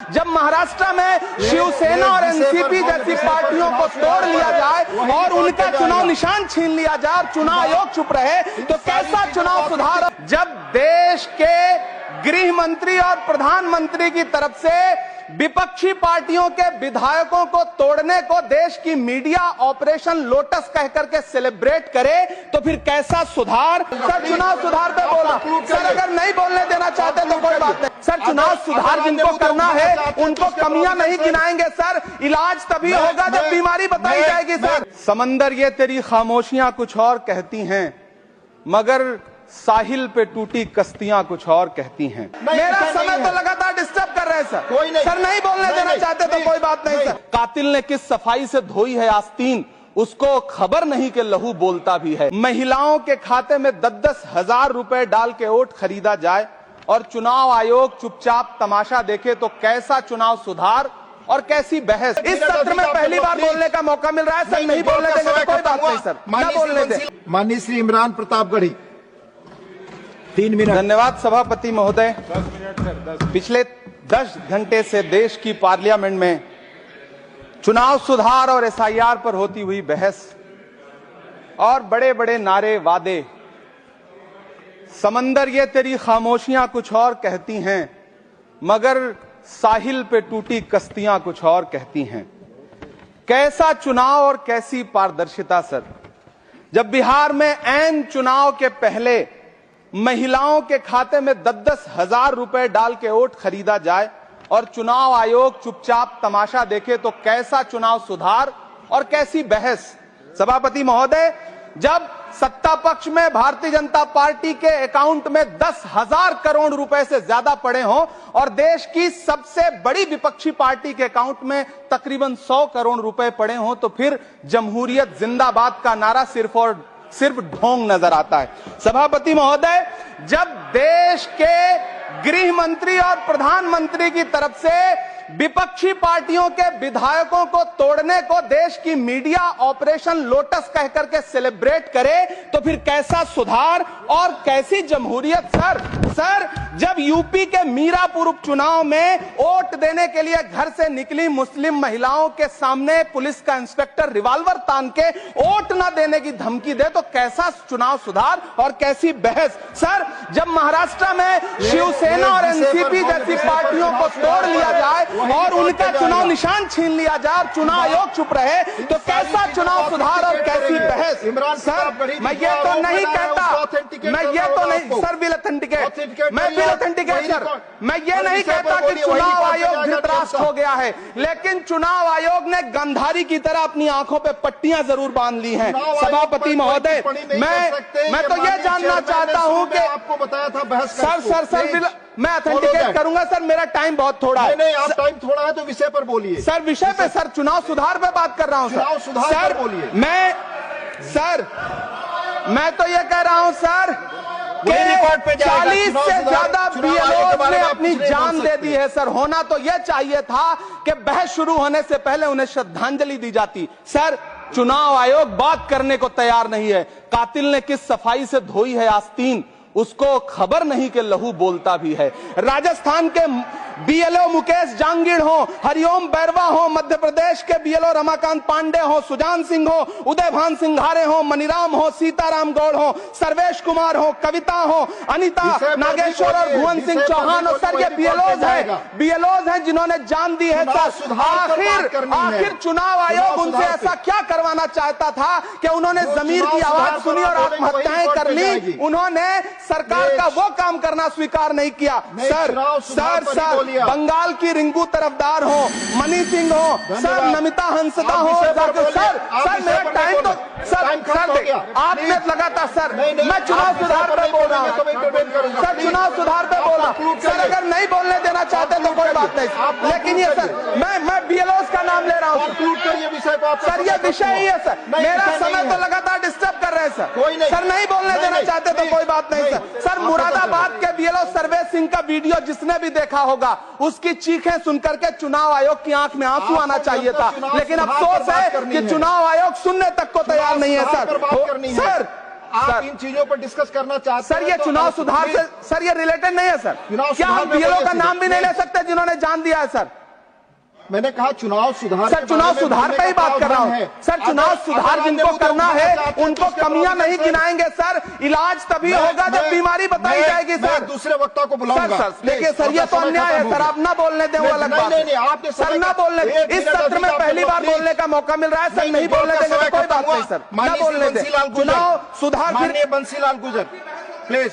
जब महाराष्ट्र में शिवसेना और एनसीपी जैसी पार्टियों को तोड़ लिया जाए और उनका चुनाव निशान छीन लिया जाए और चुनाव आयोग चुप रहे तो कैसा चुनाव सुधार। जब देश के गृह मंत्री और प्रधानमंत्री की तरफ से विपक्षी पार्टियों के विधायकों को तोड़ने को देश की मीडिया ऑपरेशन लोटस कह करके सेलिब्रेट करे तो फिर कैसा सुधार। सर चुनाव सुधार पे बोला सर, अगर नहीं बोलने देना चाहते तो कोई बात नहीं सर। चुनाव सुधार जिनको करना है उनको कमियां नहीं गिनाएंगे सर। इलाज तभी होगा जब बीमारी बताई जाएगी सर। समंदर ये तेरी खामोशियां कुछ और कहती हैं, मगर साहिल पे टूटी कश्तियां कुछ और कहती हैं। मेरा समय तो लगातार डिस्टर्ब कर रहे हैं सर। कोई नहीं सर, नहीं बोलने देना चाहते तो कोई बात नहीं सर। कातिल ने किस सफाई से धोई है आस्तीन, उसको खबर नहीं कि लहू बोलता भी है। महिलाओं के खाते में 10-10 हजार रुपए डाल के वोट खरीदा जाए और चुनाव आयोग चुपचाप तमाशा देखे तो कैसा चुनाव सुधार और कैसी बहस। इस सत्र में पहली बार बोलने का मौका मिल रहा है सर। नहीं बोलने देंगे तो कोई बात नहीं सर, ना बोलने दें। माननीय श्री इमरान प्रतापगढ़ी 3 मिनट। धन्यवाद सभापति महोदय। पिछले 10 घंटे से देश की पार्लियामेंट में चुनाव सुधार और एसआईआर पर होती हुई बहस और बड़े बड़े नारे वादे, समंदर ये तेरी खामोशियां कुछ और कहती हैं, मगर साहिल पे टूटी कश्तियां कुछ और कहती हैं। कैसा चुनाव और कैसी पारदर्शिता सर। जब बिहार में ऐन चुनाव के पहले महिलाओं के खाते में 10-10 हजार रुपए डाल के वोट खरीदा जाए और चुनाव आयोग चुपचाप तमाशा देखे तो कैसा चुनाव सुधार और कैसी बहस। सभापति महोदय, जब सत्ता पक्ष में भारतीय जनता पार्टी के अकाउंट में 10,000 करोड़ रुपए से ज्यादा पड़े हों और देश की सबसे बड़ी विपक्षी पार्टी के अकाउंट में तकरीबन 100 करोड़ रुपए पड़े हों तो फिर जमहूरियत जिंदाबाद का नारा सिर्फ ढोंग नजर आता है। सभापति महोदय, जब देश के गृह मंत्री और प्रधानमंत्री की तरफ से विपक्षी पार्टियों के विधायकों को तोड़ने को देश की मीडिया ऑपरेशन लोटस कह करके सेलिब्रेट करे तो फिर कैसा सुधार और कैसी जमहूरियत सर। सर जब यूपी के मीरापुर उपचुनाव में वोट देने के लिए घर से निकली मुस्लिम महिलाओं के सामने पुलिस का इंस्पेक्टर रिवॉल्वर तान के वोट न देने की धमकी दे तो कैसा चुनाव सुधार और कैसी बहस। सर जब महाराष्ट्र में शिवसेना और एनसीपी जैसी पार्टियों को तोड़ लिया जाए और उनका चुनाव निशान छीन लिया जाए और चुनाव आयोग चुप रहे तो कैसा चुनाव सुधार और कैसी बहस। सर मैं ये तो नहीं कहता, मैं ये तो नहीं सर, बिल ऑथेंटिकेट, मैं बिल ऑथेंटिकेट सर, मैं ये नहीं कहता कि चुनाव आयोग धृतराष्ट्र हो गया है, लेकिन चुनाव आयोग ने गंधारी की तरह अपनी आंखों पे पट्टियां जरूर बांध ली हैं। सभापति महोदय, मैं तो ये जानना चाहता हूं कि आपको बताया था बहस सर मैं ऑथेंटिकेट करूंगा सर, मेरा टाइम बहुत थोड़ा है। नहीं, आप टाइम थोड़ा है तो विषय पर बोलिए सर। विषय पे सर, चुनाव सुधार पे बात कर रहा हूं सर। चुनाव सुधार पर बोलिए। मैं तो ये कह रहा हूं सर कि 40 से ज्यादा बीएलओ ने अपनी जान दे दी है सर। होना तो यह चाहिए था कि बहस शुरू होने से पहले उन्हें श्रद्धांजलि दी जाती। सर चुनाव आयोग बात करने को तैयार नहीं है। कातिल ने किस सफाई से धोई है आस्तीन, उसको खबर नहीं कि लहू बोलता भी है। राजस्थान के बीएलओ मुकेश जांगीड़ हो, हरिओम बैरवा हो, मध्य प्रदेश के बीएलओ रमाकांत पांडे हो, सुजान सिंह हो, उदयभान सिंघारे हो, मनीराम हो, सीताराम गौड़ हो, सर्वेश कुमार हो, कविता हो, अनिता नागेश्वर और भुवन सिंह चौहान हो। सर ये बीएलओज हैं जिन्होंने जान दी है सर। आखिर चुनाव आयोग उनसे ऐसा क्या करवाना चाहता था कि उन्होंने जमीर की आवाज सुनी और आत्महत्याएं कर ली। उन्होंने सरकार का वो काम करना स्वीकार नहीं किया। सर बंगाल की रिंकू तरफदार हो, मनी सिंह हो, सर नमिता हंसदा हो, सर मेरा टाइम तो सर 8 मिनट लगातार सर। मैं चुनाव सुधार पर बोल रहा हूँ सर, चुनाव सुधार पर बोल रहा हूँ सर। अगर नहीं बोलने देना चाहते तो कोई बात नहीं, लेकिन ये सर मैं बीएलओस का नाम ले रहा हूँ सर। ये विषय ही है सर। मेरा समय तो लगातार डिस्टर्ब कर रहे हैं सर। सर नहीं बोलने देना चाहते तो कोई बात नहीं सर। सर मुरादाबाद के बीएलओ सर्वेश सिंह का वीडियो जिसने भी देखा होगा उसकी चीखें सुनकर के चुनाव आयोग की आंख में आंसू आना चाहिए था, लेकिन अफसोस है कि चुनाव आयोग सुनने तक को तैयार नहीं है सर। आप सर। इन चीजों पर डिस्कस करना चाहते सर हैं ये तो चुनाव अलग- सुधार से सर ये रिलेटेड नहीं है सर। चुनाव क्या सुधार हम में बीएलओ बोलिए का सीधे। नाम भी नहीं ले सकते जिन्होंने जान दिया है सर? मैंने कहा चुनाव सुधार सर के चुनाव बारे में सुधार बोलने पे ही का बात कर रहा प्रावधान हूं है। सर। चुनाव अगर- सुधार अगर आप जिनको मुद्दे करना उठाना है चाहते हैं उनको तो उसके कमियां प्रावधान नहीं से- गिनाएंगे सर। इलाज तभी होगा जब बीमारी बताई जाएगी मैं सर। दूसरे वक्ता को बुलाऊंगा। सर देखिए सर ये तो अन्याय है सर। आप ना बोलने दें वो अलग बात नहीं, है आपने सर। ना बोलने इस सत्र में पहली बार बोलने का मौका मिल रहा है सर। नहीं बोलने देंगे तो कोई बात नहीं सर। ना बोलने दें। चुनाव सुधार माननीय बंसीलाल गुर्जर प्लीज।